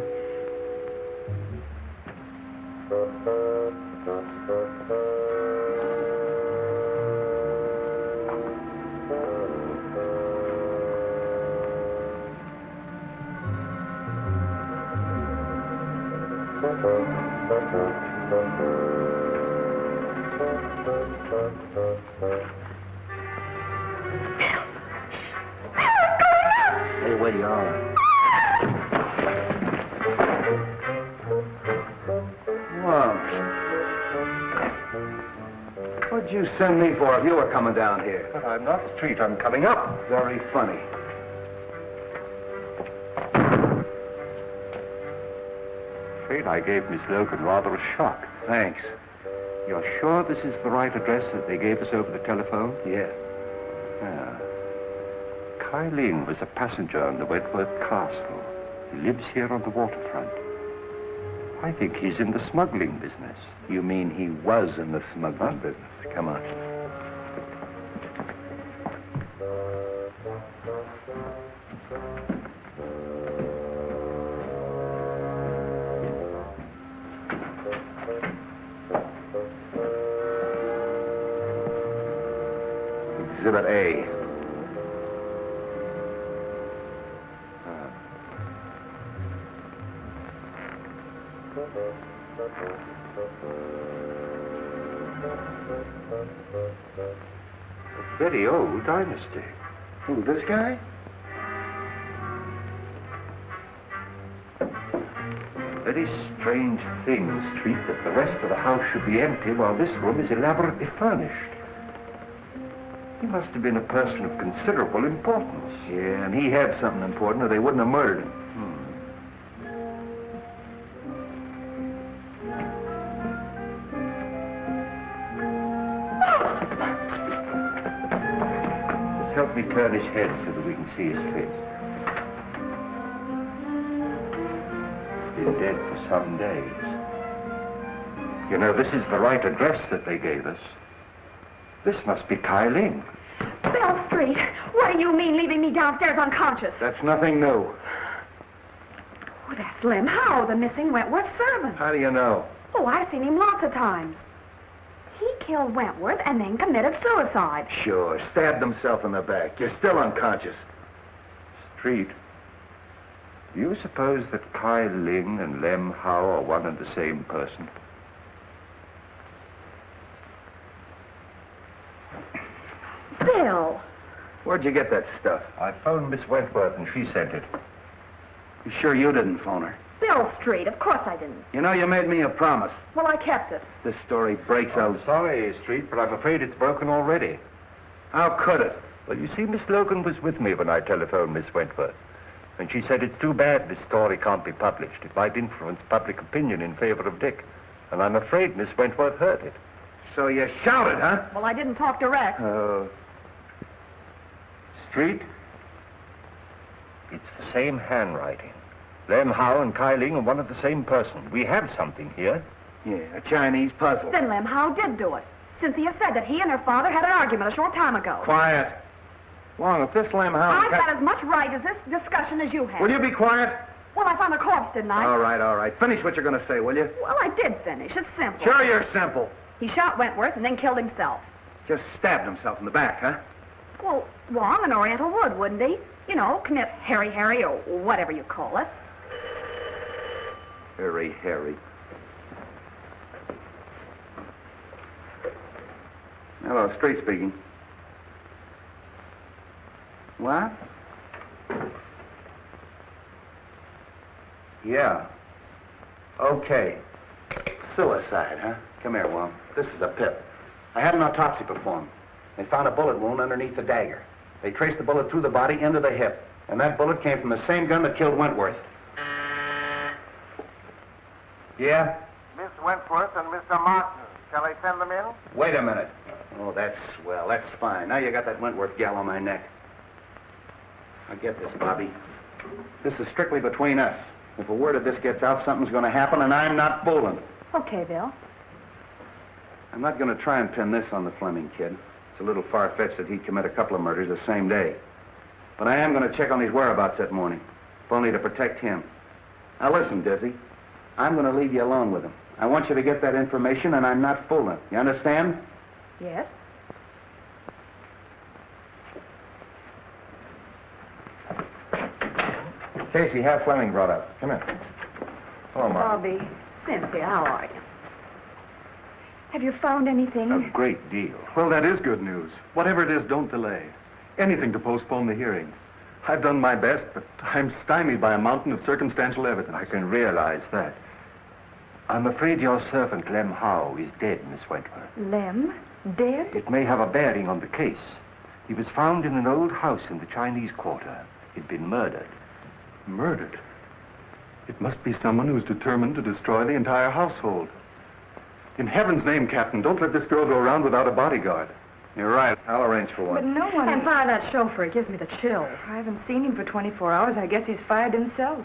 Stay where you are. Wong. What'd you send me for if you were coming down here? But I'm not street. I'm coming up. Very funny. Afraid I gave Miss Logan rather a shock. Thanks. You're sure this is the right address that they gave us over the telephone? Yeah. Yeah. Kyling was a passenger on the Wentworth Castle. He lives here on the waterfront. I think he's in the smuggling business. You mean he was in the smuggling business? Come on. Exhibit A. A very old dynasty. Who, this guy? Very strange thing, Street, that the rest of the house should be empty while this room is elaborately furnished. He must have been a person of considerable importance. Yeah, and he had something important or they wouldn't have murdered him. Just help me turn his head so that we can see his face. Been dead for some days. You know, this is the right address that they gave us. This must be Kyling. Bell Street, what do you mean leaving me downstairs unconscious? That's nothing new. Oh, that's Lem Howe, the missing Wentworth servant. How do you know? Oh, I've seen him lots of times. killed Wentworth and then committed suicide. Sure, stabbed himself in the back. You're still unconscious. Street, do you suppose that Kai Ling and Lem Howe are one and the same person? Bill! Where'd you get that stuff? I phoned Miss Wentworth and she sent it. You sure you didn't phone her? Bill Street, of course I didn't. You know, you made me a promise. Well, I kept it. This story breaks out. I'm sorry, Street, but I'm afraid it's broken already. How could it? Well, you see, Miss Logan was with me when I telephoned Miss Wentworth. And she said it's too bad this story can't be published. It might influence public opinion in favor of Dick. And I'm afraid Miss Wentworth heard it. So you shouted, huh? Well, I didn't talk direct. Street, it's the same handwriting. Lem Howe and Kai Ling are one of the same person. We have something here. Yeah, a Chinese puzzle. Then Lem Howe did do it. Cynthia said that he and her father had an argument a short time ago. Quiet. Wong, if this Lem Howe... I've got as much right as this discussion as you have. Will you be quiet? Well, I found a corpse, didn't I? All right. Finish what you're going to say, will you? Well, I did finish. It's simple. Sure you're simple. He shot Wentworth and then killed himself. Just stabbed himself in the back, huh? Well, Wong, an Oriental would, wouldn't he? You know, commit Harry, or whatever you call it. Harry. Hello, Street speaking. What? Yeah. Okay. Suicide, huh? Come here, Wong. This is a pip. I had an autopsy performed. They found a bullet wound underneath the dagger. They traced the bullet through the body into the hip. And that bullet came from the same gun that killed Wentworth. Yeah? Miss Wentworth and Mr. Martin. Shall I send them in? Wait a minute. Oh, that's swell. That's fine. Now you got that Wentworth gal on my neck. Now get this, Bobby. This is strictly between us. If a word of this gets out, something's going to happen, and I'm not fooling. Okay, Bill. I'm not going to try and pin this on the Fleming kid. It's a little far-fetched that he'd commit a couple of murders the same day. But I am going to check on his whereabouts that morning, if only to protect him. Now listen, Dizzy. I'm going to leave you alone with him. I want you to get that information, and I'm not fooling. You understand? Yes. Casey, have Fleming brought up. Come in. Hello, Mark. Bobby, Cynthia, how are you? Have you found anything? A great deal. Well, that is good news. Whatever it is, don't delay. Anything to postpone the hearing. I've done my best, but I'm stymied by a mountain of circumstantial evidence. I can realize that. I'm afraid your servant, Lem Howe, is dead, Miss Wentworth. Lem? Dead? It may have a bearing on the case. He was found in an old house in the Chinese Quarter. He'd been murdered. Murdered? It must be someone who's determined to destroy the entire household. In heaven's name, Captain, don't let this girl go around without a bodyguard. You're right. I'll arrange for But one. no one... And fire that chauffeur. It gives me the chills. I haven't seen him for 24 hours. I guess he's fired himself.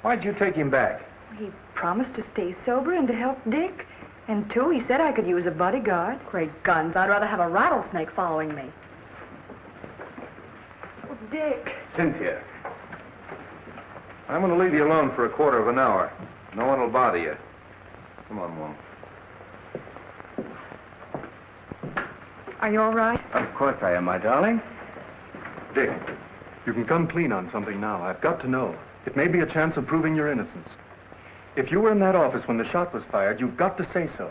Why'd you take him back? He promised to stay sober and to help Dick. And, too, he said I could use a bodyguard. Great guns. I'd rather have a rattlesnake following me. Oh, Dick. Cynthia. I'm going to leave you alone for a quarter of an hour. No one will bother you. Come on, Wong. Are you all right? Of course I am, my darling. Dick, you can come clean on something now. I've got to know. It may be a chance of proving your innocence. If you were in that office when the shot was fired, you've got to say so.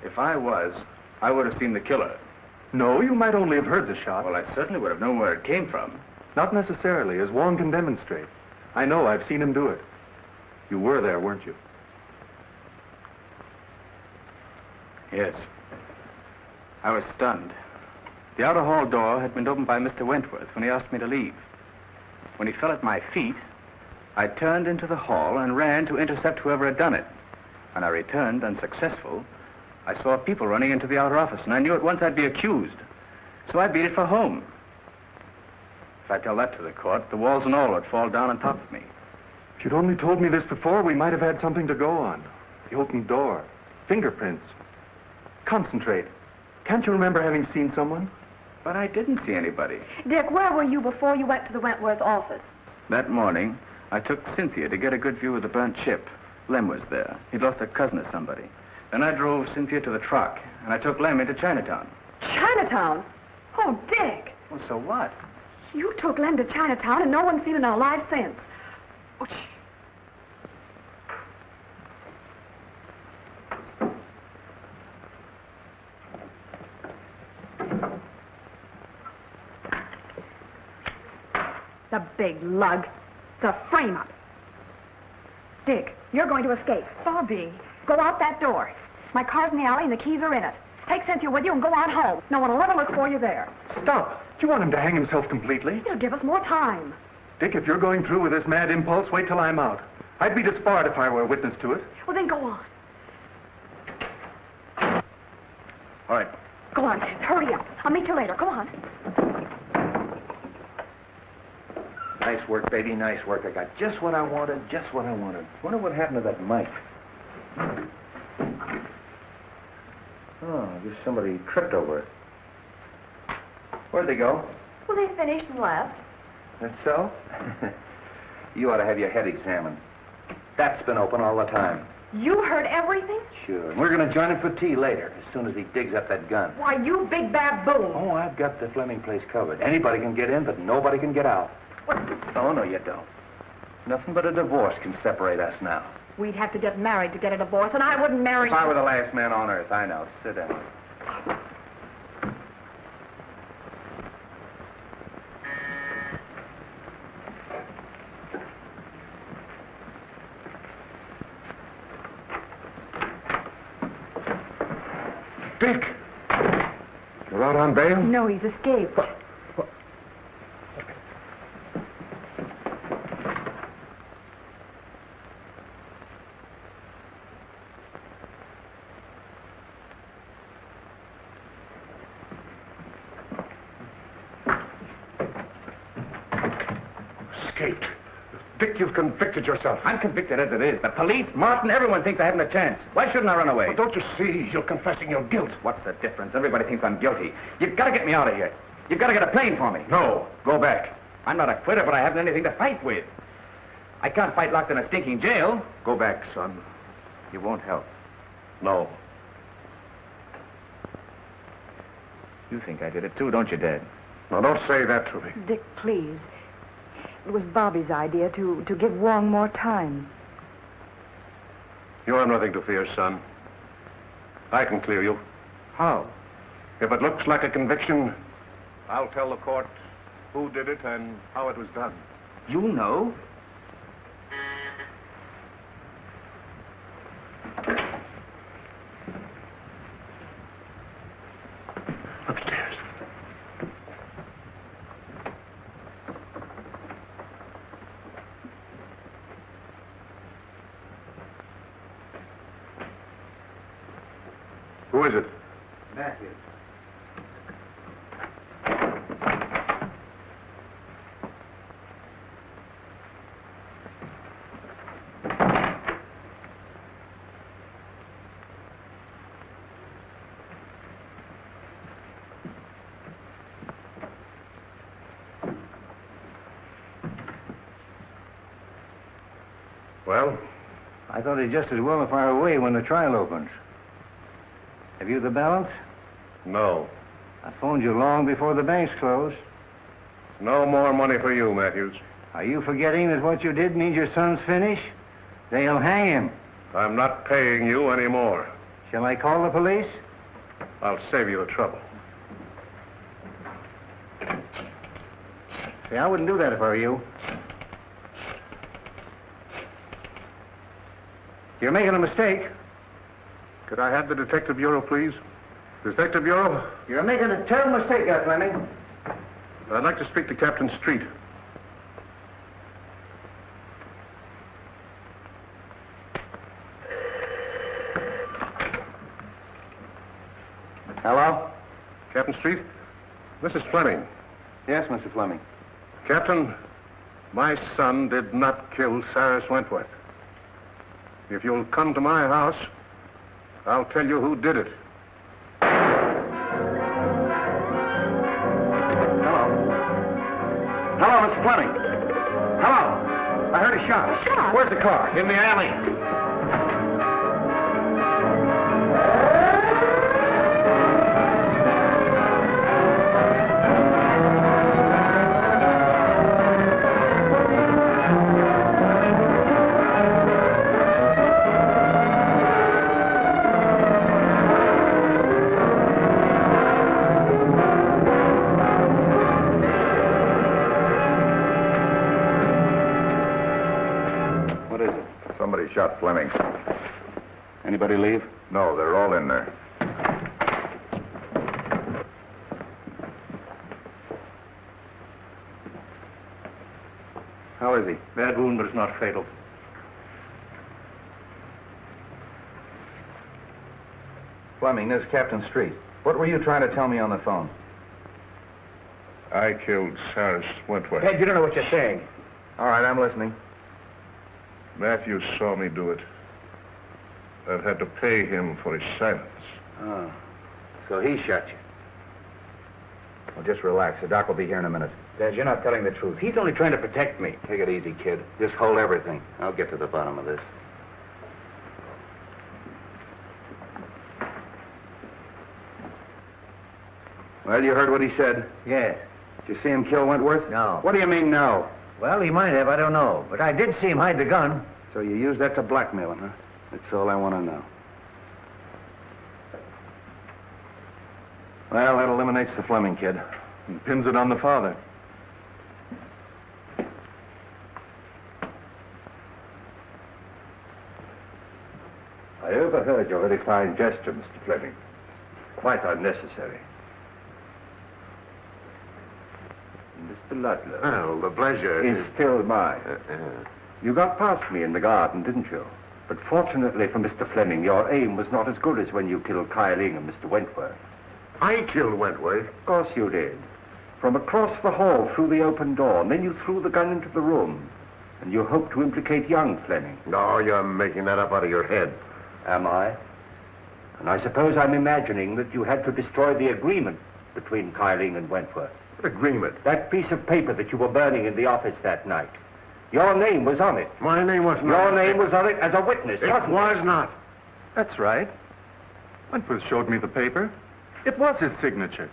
If I was, I would have seen the killer. No, you might only have heard the shot. Well, I certainly would have known where it came from. Not necessarily, as Wong can demonstrate. I know, I've seen him do it. You were there, weren't you? Yes. I was stunned. The outer hall door had been opened by Mr. Wentworth when he asked me to leave. When he fell at my feet, I turned into the hall and ran to intercept whoever had done it. When I returned, unsuccessful, I saw people running into the outer office, and I knew at once I'd be accused. So I beat it for home. If I tell that to the court, the walls and all would fall down on top of me. If you'd only told me this before, we might have had something to go on. The open door, fingerprints. Concentrate. Can't you remember having seen someone? But I didn't see anybody. Dick, where were you before you went to the Wentworth office? That morning, I took Cynthia to get a good view of the burnt ship. Lem was there. He'd lost a cousin or somebody. Then I drove Cynthia to the truck, and I took Lem into Chinatown. Chinatown? Oh, Dick. Well, so what? You took Lem to Chinatown and no one's seen him alive since. Oh, the big lug. The frame-up. Dick, you're going to escape. Bobby. Go out that door. My car's in the alley and the keys are in it. Take Cynthia with you and go on home. No one will ever look for you there. Stop. Do you want him to hang himself completely? It'll give us more time. Dick, if you're going through with this mad impulse, wait till I'm out. I'd be disbarred if I were a witness to it. Well, then go on. All right. Go on, hurry up. I'll meet you later. Go on. Nice work, baby, nice work. I got just what I wanted, just what I wanted. Wonder what happened to that mic. Oh, I guess somebody tripped over it. Where'd they go? Well, they finished and left. That's so? You ought to have your head examined. That's been open all the time. You heard everything? Sure. And we're going to join him for tea later, as soon as he digs up that gun. Why, you big baboon. Oh, I've got the Fleming place covered. Anybody can get in, but nobody can get out. What? Oh, no, you don't. Nothing but a divorce can separate us now. We'd have to get married to get a divorce, and I wouldn't marry If I were the last man on earth, I know. Sit down. Dick! You're out on bail? No, he's escaped. Escaped. Dick, you've convicted yourself. I'm convicted as it is. The police, Martin, everyone thinks I haven't a chance. Why shouldn't I run away? But don't you see? You're confessing your guilt. What's the difference? Everybody thinks I'm guilty. You've got to get me out of here. You've got to get a plane for me. No, go back. I'm not a quitter, but I haven't anything to fight with. I can't fight locked in a stinking jail. Go back, son. You won't help. No. You think I did it too, don't you, Dad? Now, don't say that to me. Dick, please. It was Bobby's idea to give Wong more time. You have nothing to fear, son. I can clear you. How? If it looks like a conviction, I'll tell the court who did it and how it was done. You know? Upstairs. Who is it? Matthews. Well? I thought he'd just as well fire away when the trial opens. Have you the balance? No. I phoned you long before the banks closed. No more money for you, Matthews. Are you forgetting that what you did means your son's finished? They'll hang him. I'm not paying you anymore. Shall I call the police? I'll save you the trouble. See, I wouldn't do that if I were you. You're making a mistake. Could I have the Detective Bureau, please? Detective Bureau? You're making a terrible mistake, Fleming. I'd like to speak to Captain Street. Hello? Captain Street? This is Fleming. Yes, Mr. Fleming. Captain, my son did not kill Cyrus Wentworth. If you'll come to my house, I'll tell you who did it. Fleming. Hello. I heard a shot. A shot? Where's the car? In the alley. Somebody shot Fleming. Anybody leave? No, they're all in there. How is he? Bad wound, but it's not fatal. Fleming, this is Captain Street. What were you trying to tell me on the phone? I killed Cyrus Wentworth. Ted, you don't know what you're saying. All right, I'm listening. Matthews saw me do it. I've had to pay him for his silence. Oh, so he shot you. Well, just relax. The doc will be here in a minute. Dad, you're not telling the truth. He's only trying to protect me. Take it easy, kid. Just hold everything. I'll get to the bottom of this. Well, you heard what he said? Yes. Did you see him kill Wentworth? No. What do you mean, no? Well, he might have, I don't know. But I did see him hide the gun. So you used that to blackmail him, huh? That's all I want to know. Well, that eliminates the Fleming kid. And pins it on the father. I overheard your very fine gesture, Mr. Fleming. Quite unnecessary. Mr. Ludlow. Well, the pleasure is still mine. You got past me in the garden, didn't you? But fortunately for Mr. Fleming, your aim was not as good as when you killed Kyling and Mr. Wentworth. I killed Wentworth. Of course you did. From across the hall through the open door, and then you threw the gun into the room. And you hoped to implicate young Fleming. No, you're making that up out of your head. Am I? And I suppose I'm imagining that you had to destroy the agreement between Kyling and Wentworth. What agreement? That piece of paper that you were burning in the office that night. Your name was on it. My name was not. Your name was on it as a witness, It was not. That's right. Wentworth showed me the paper. It was his signature.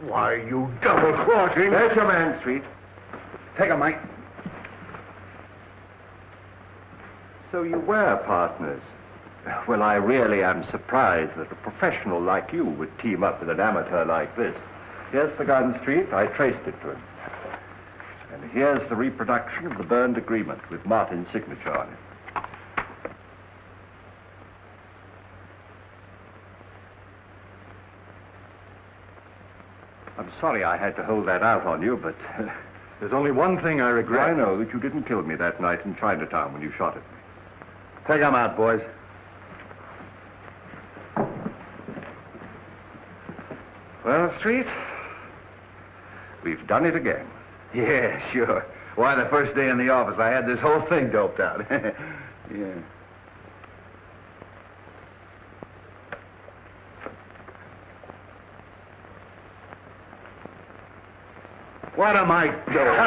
Why, you double-crossing... There's your man, Street. Take him, Mike. So you were partners. Well, I really am surprised that a professional like you would team up with an amateur like this. Here's the gun, Street. I traced it to him. And here's the reproduction of the burned agreement with Martin's signature on it. I'm sorry I had to hold that out on you, but... There's only one thing I regret. I know that you didn't kill me that night in Chinatown when you shot at me. Take him out, boys. Well, Street, we've done it again. Yeah, sure. Why, the first day in the office, I had this whole thing doped out. Yeah. What am I doing?